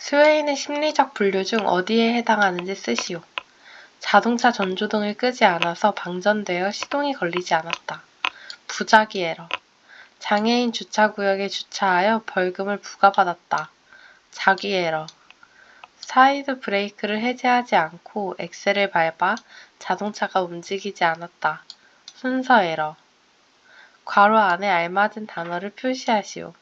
스웨이는 심리적 분류 중 어디에 해당하는지 쓰시오. 자동차 전조등을 끄지 않아서 방전되어 시동이 걸리지 않았다. 부작위 에러. 장애인 주차구역에 주차하여 벌금을 부과받았다. 작위 에러. 사이드 브레이크를 해제하지 않고 엑셀을 밟아 자동차가 움직이지 않았다. 순서 에러. 괄호 안에 알맞은 단어를 표시하시오.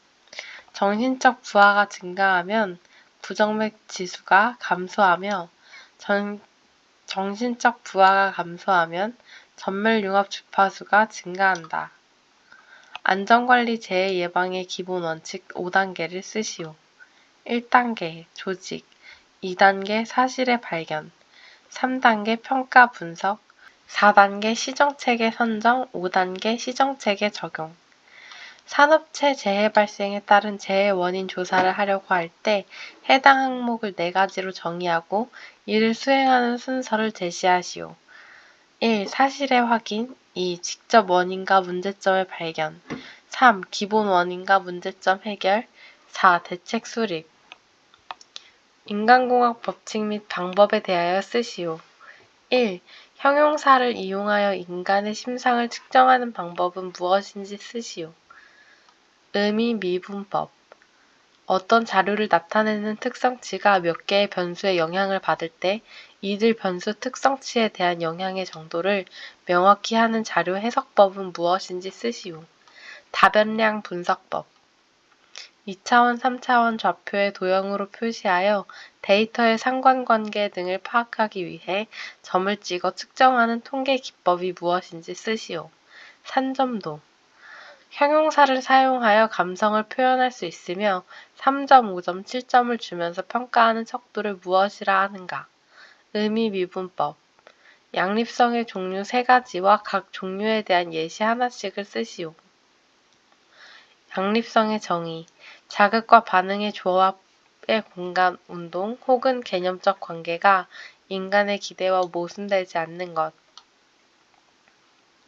정신적 부하가 증가하면 부정맥 지수가 감소하며 정신적 부하가 감소하면 전멸융합 주파수가 증가한다. 안전관리 재해 예방의 기본 원칙 5단계를 쓰시오. 1단계 조직, 2단계 사실의 발견, 3단계 평가 분석, 4단계 시정체계 선정, 5단계 시정체계 적용. 산업체 재해 발생에 따른 재해 원인 조사를 하려고 할 때 해당 항목을 4가지로 정의하고 이를 수행하는 순서를 제시하시오. 1. 사실의 확인. 2. 직접 원인과 문제점의 발견. 3. 기본 원인과 문제점 해결. 4. 대책 수립. 인간공학 법칙 및 방법에 대하여 쓰시오. 1. 형용사를 이용하여 인간의 심상을 측정하는 방법은 무엇인지 쓰시오. 의미 미분법. 어떤 자료를 나타내는 특성치가 몇 개의 변수의 영향을 받을 때 이들 변수 특성치에 대한 영향의 정도를 명확히 하는 자료 해석법은 무엇인지 쓰시오. 다변량 분석법. 2차원, 3차원 좌표의 도형으로 표시하여 데이터의 상관관계 등을 파악하기 위해 점을 찍어 측정하는 통계 기법이 무엇인지 쓰시오. 산점도. 형용사를 사용하여 감성을 표현할 수 있으며 3점, 5점, 7점을 주면서 평가하는 척도를 무엇이라 하는가? 의미 미분법. 양립성의 종류 3가지와 각 종류에 대한 예시 하나씩을 쓰시오. 양립성의 정의. 자극과 반응의 조합의 공간, 운동 혹은 개념적 관계가 인간의 기대와 모순되지 않는 것.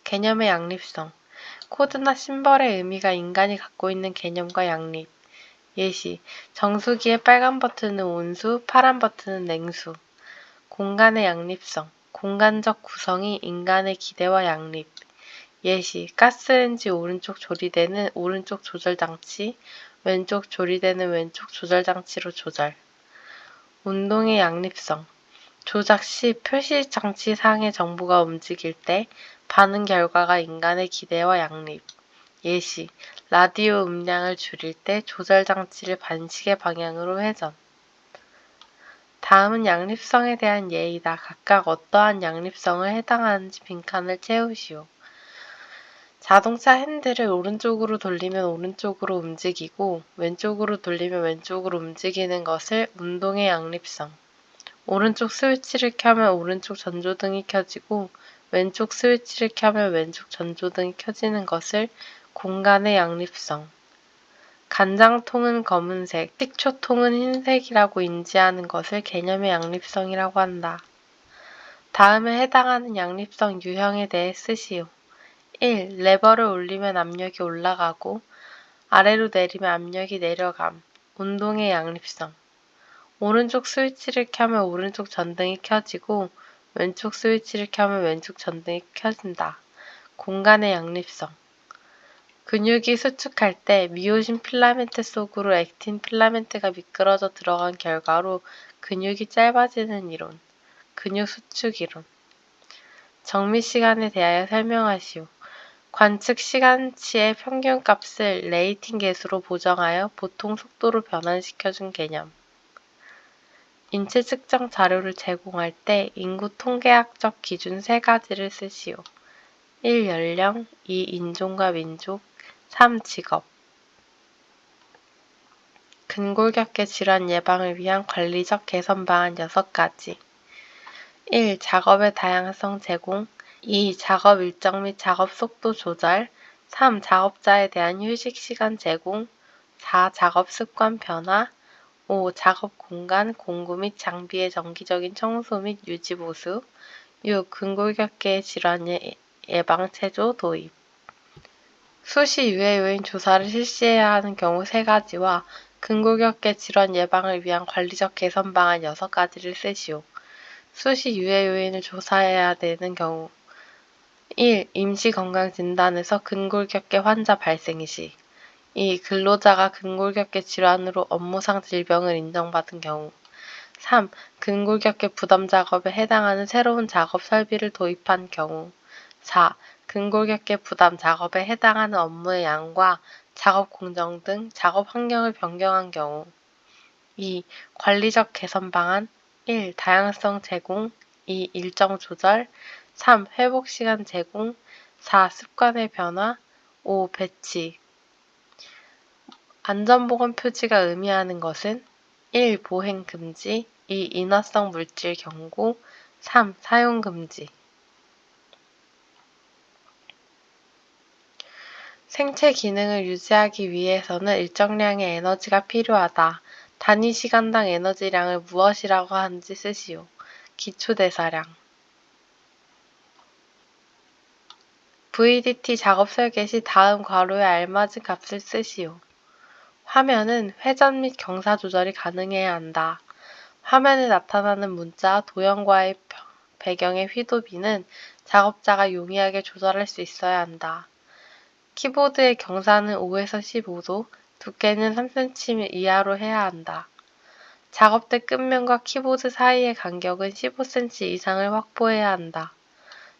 개념의 양립성. 코드나 심벌의 의미가 인간이 갖고 있는 개념과 양립. 예시, 정수기의 빨간 버튼은 온수, 파란 버튼은 냉수. 공간의 양립성. 공간적 구성이 인간의 기대와 양립. 예시, 가스레인지 오른쪽 조리대는 오른쪽 조절장치, 왼쪽 조리대는 왼쪽 조절장치로 조절. 운동의 양립성. 조작 시 표시장치상의 정보가 움직일 때 반응 결과가 인간의 기대와 양립. 예시, 라디오 음량을 줄일 때 조절장치를 반시계 방향으로 회전. 다음은 양립성에 대한 예이다. 각각 어떠한 양립성을 해당하는지 빈칸을 채우시오. 자동차 핸들을 오른쪽으로 돌리면 오른쪽으로 움직이고 왼쪽으로 돌리면 왼쪽으로 움직이는 것을 운동의 양립성. 오른쪽 스위치를 켜면 오른쪽 전조등이 켜지고 왼쪽 스위치를 켜면 왼쪽 전조등이 켜지는 것을 공간의 양립성. 간장통은 검은색, 식초통은 흰색이라고 인지하는 것을 개념의 양립성이라고 한다. 다음에 해당하는 양립성 유형에 대해 쓰시오. 1. 레버를 올리면 압력이 올라가고 아래로 내리면 압력이 내려감. 운동의 양립성. 오른쪽 스위치를 켜면 오른쪽 전등이 켜지고 왼쪽 스위치를 켜면 왼쪽 전등이 켜진다. 공간의 양립성. 근육이 수축할 때 미오신 필라멘트 속으로 액틴 필라멘트가 미끄러져 들어간 결과로 근육이 짧아지는 이론. 근육 수축 이론. 정미 시간에 대하여 설명하시오. 관측 시간치의 평균값을 레이팅 계수로 보정하여 보통 속도로 변환시켜준 개념. 인체 측정 자료를 제공할 때 인구 통계학적 기준 3가지를 쓰시오. 1. 연령, 2. 인종과 민족, 3. 직업. 근골격계 질환 예방을 위한 관리적 개선 방안 6가지. 1. 작업의 다양성 제공. 2. 작업 일정 및 작업 속도 조절. 3. 작업자에 대한 휴식 시간 제공. 4. 작업 습관 변화. 5. 작업 공간, 공구 및 장비의 정기적인 청소 및 유지 보수. 6. 근골격계 질환의 예방 체조 도입. 수시 유해 요인 조사를 실시해야 하는 경우 3가지와 근골격계 질환 예방을 위한 관리적 개선 방안 6가지를 쓰시오. 수시 유해 요인을 조사해야 되는 경우 1. 임시건강진단에서 근골격계 환자 발생 시 2. 근로자가 근골격계 질환으로 업무상 질병을 인정받은 경우 3. 근골격계 부담 작업에 해당하는 새로운 작업 설비를 도입한 경우 4. 근골격계 부담 작업에 해당하는 업무의 양과 작업 공정 등 작업 환경을 변경한 경우 2. 관리적 개선 방안 1. 다양성 제공 2. 일정 조절 3. 회복 시간 제공 4. 습관의 변화 5. 배치 안전보건 표지가 의미하는 것은 1. 보행 금지 2. 인화성 물질 경고 3. 사용 금지 생체 기능을 유지하기 위해서는 일정량의 에너지가 필요하다. 단위 시간당 에너지량을 무엇이라고 하는지 쓰시오. 기초대사량 VDT 작업 설계 시 다음 괄호에 알맞은 값을 쓰시오. 화면은 회전 및 경사 조절이 가능해야 한다. 화면에 나타나는 문자, 도형과의 배경의 휘도비는 작업자가 용이하게 조절할 수 있어야 한다. 키보드의 경사는 5에서 15도, 두께는 3cm 이하로 해야 한다. 작업대 끝면과 키보드 사이의 간격은 15cm 이상을 확보해야 한다.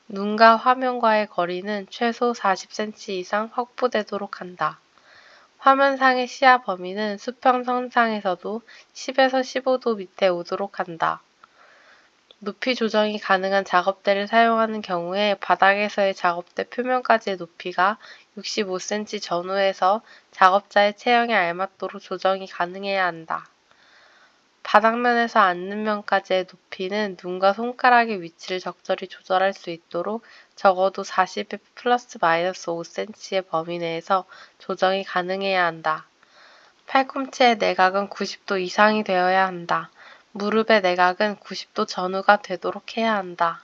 눈과 화면과의 거리는 최소 40cm 이상 확보되도록 한다. 화면상의 시야 범위는 수평선상에서도 10에서 15도 밑에 오도록 한다. 높이 조정이 가능한 작업대를 사용하는 경우에 바닥에서의 작업대 표면까지의 높이가 65cm 전후에서 작업자의 체형에 알맞도록 조정이 가능해야 한다. 바닥면에서 앉는 면까지의 높이는 눈과 손가락의 위치를 적절히 조절할 수 있도록 적어도 40에 플러스 마이너스 5cm의 범위 내에서 조정이 가능해야 한다. 팔꿈치의 내각은 90도 이상이 되어야 한다. 무릎의 내각은 90도 전후가 되도록 해야 한다.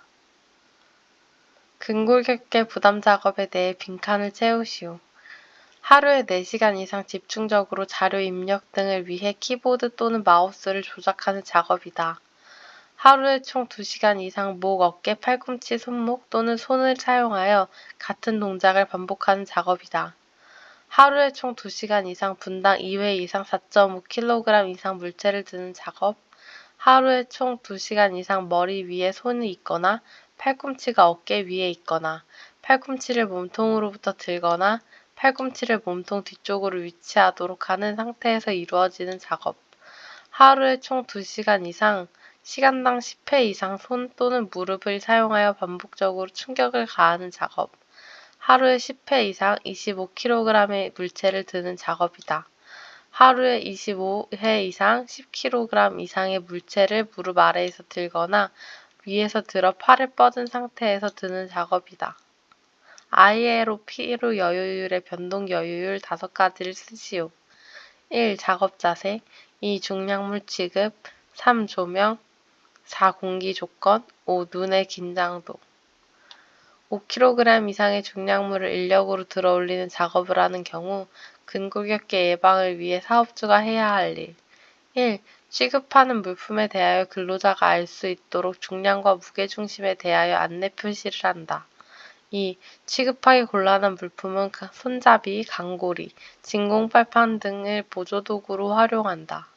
근골격계 부담 작업에 대해 빈칸을 채우시오. 하루에 4시간 이상 집중적으로 자료 입력 등을 위해 키보드 또는 마우스를 조작하는 작업이다. 하루에 총 2시간 이상 목, 어깨, 팔꿈치, 손목 또는 손을 사용하여 같은 동작을 반복하는 작업이다. 하루에 총 2시간 이상 분당 2회 이상 4.5kg 이상 물체를 드는 작업, 하루에 총 2시간 이상 머리 위에 손이 있거나 팔꿈치가 어깨 위에 있거나 팔꿈치를 몸통으로부터 들거나 팔꿈치를 몸통 뒤쪽으로 위치하도록 하는 상태에서 이루어지는 작업. 하루에 총 2시간 이상 시간당 10회 이상 손 또는 무릎을 사용하여 반복적으로 충격을 가하는 작업. 하루에 10회 이상 25kg의 물체를 드는 작업이다. 하루에 25회 이상 10kg 이상의 물체를 무릎 아래에서 들거나 위에서 들어 팔을 뻗은 상태에서 드는 작업이다. 아이에로 피로 여유율의 변동 여유율 5가지를 쓰시오. 1. 작업 자세 2. 중량물 취급 3. 조명 4. 공기 조건 5. 눈의 긴장도 5kg 이상의 중량물을 인력으로 들어 올리는 작업을 하는 경우 근골격계 예방을 위해 사업주가 해야 할 일. 1. 취급하는 물품에 대하여 근로자가 알 수 있도록 중량과 무게중심에 대하여 안내 표시를 한다. 2. 취급하기 곤란한 물품은 손잡이, 강고리, 진공빨판 등을 보조도구로 활용한다.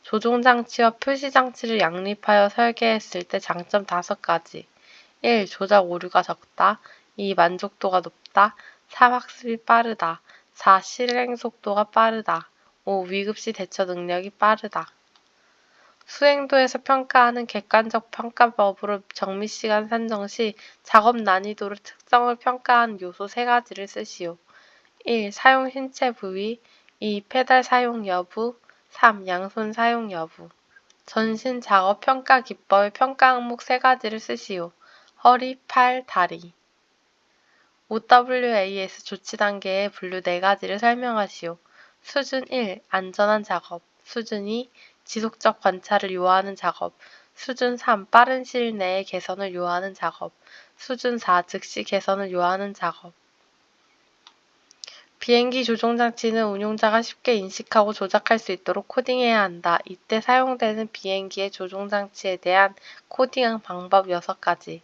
조종장치와 표시장치를 양립하여 설계했을 때 장점 5가지. 1. 조작 오류가 적다. 2. 만족도가 높다. 3. 학습이 빠르다. 4. 실행 속도가 빠르다. 5. 위급시 대처 능력이 빠르다. 수행도에서 평가하는 객관적 평가법으로 정미시간 산정 시 작업 난이도를 특성을 평가하는 요소 3가지를 쓰시오. 1. 사용 신체 부위 2. 페달 사용 여부 3. 양손 사용 여부 전신 작업 평가 기법의 평가 항목 3가지를 쓰시오. 허리, 팔, 다리 OWAS 조치 단계의 분류 4가지를 설명하시오. 수준 1. 안전한 작업 수준 2. 지속적 관찰을 요하는 작업 수준 3. 빠른 시일 내에 개선을 요하는 작업 수준 4. 즉시 개선을 요하는 작업 비행기 조종장치는 운용자가 쉽게 인식하고 조작할 수 있도록 코딩해야 한다. 이때 사용되는 비행기의 조종장치에 대한 코딩 방법 6가지.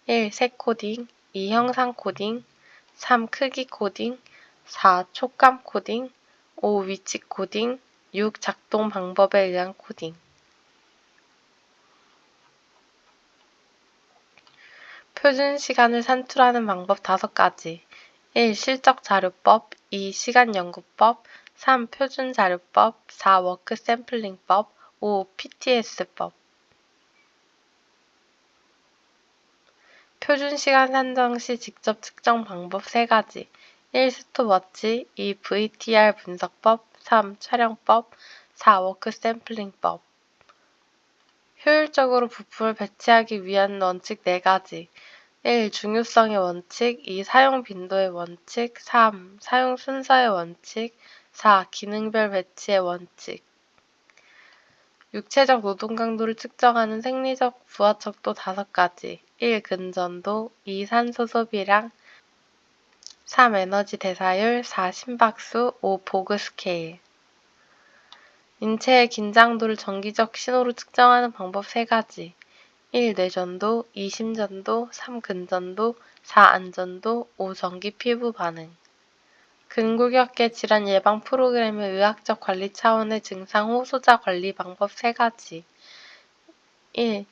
1. 색 코딩, 2. 형상 코딩, 3. 크기 코딩, 4. 촉감 코딩, 5. 위치 코딩, 6. 작동 방법에 의한 코딩. 표준 시간을 산출하는 방법 5가지. 1. 실적 자료법, 2. 시간 연구법, 3. 표준 자료법, 4. 워크 샘플링법, 5. PTS법. 표준 시간 산정 시 직접 측정 방법 3가지. 1. 스톱워치, 2. VTR 분석법, 3. 촬영법, 4. 워크 샘플링법. 효율적으로 부품을 배치하기 위한 원칙 4가지. 1. 중요성의 원칙, 2. 사용 빈도의 원칙, 3. 사용 순서의 원칙, 4. 기능별 배치의 원칙. 육체적 노동 강도를 측정하는 생리적 부하척도 5가지. 1. 근전도, 2. 산소 소비량, 3. 에너지 대사율, 4. 심박수, 5. 보그 스케일. 인체의 긴장도를 정기적 신호로 측정하는 방법 3가지. 1. 뇌전도, 2. 심전도, 3. 근전도, 4. 안전도, 5. 전기 피부 반응. 근골격계 질환 예방 프로그램의 의학적 관리 차원의 증상 호소자 관리 방법 3가지. 1.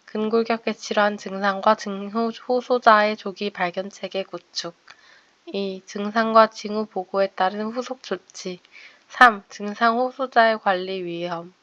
근골격계 질환 증상과 징후 호소자의 조기 발견 체계 구축. 2. 증상과 징후 보고에 따른 후속 조치. 3. 증상 호소자의 관리 위험.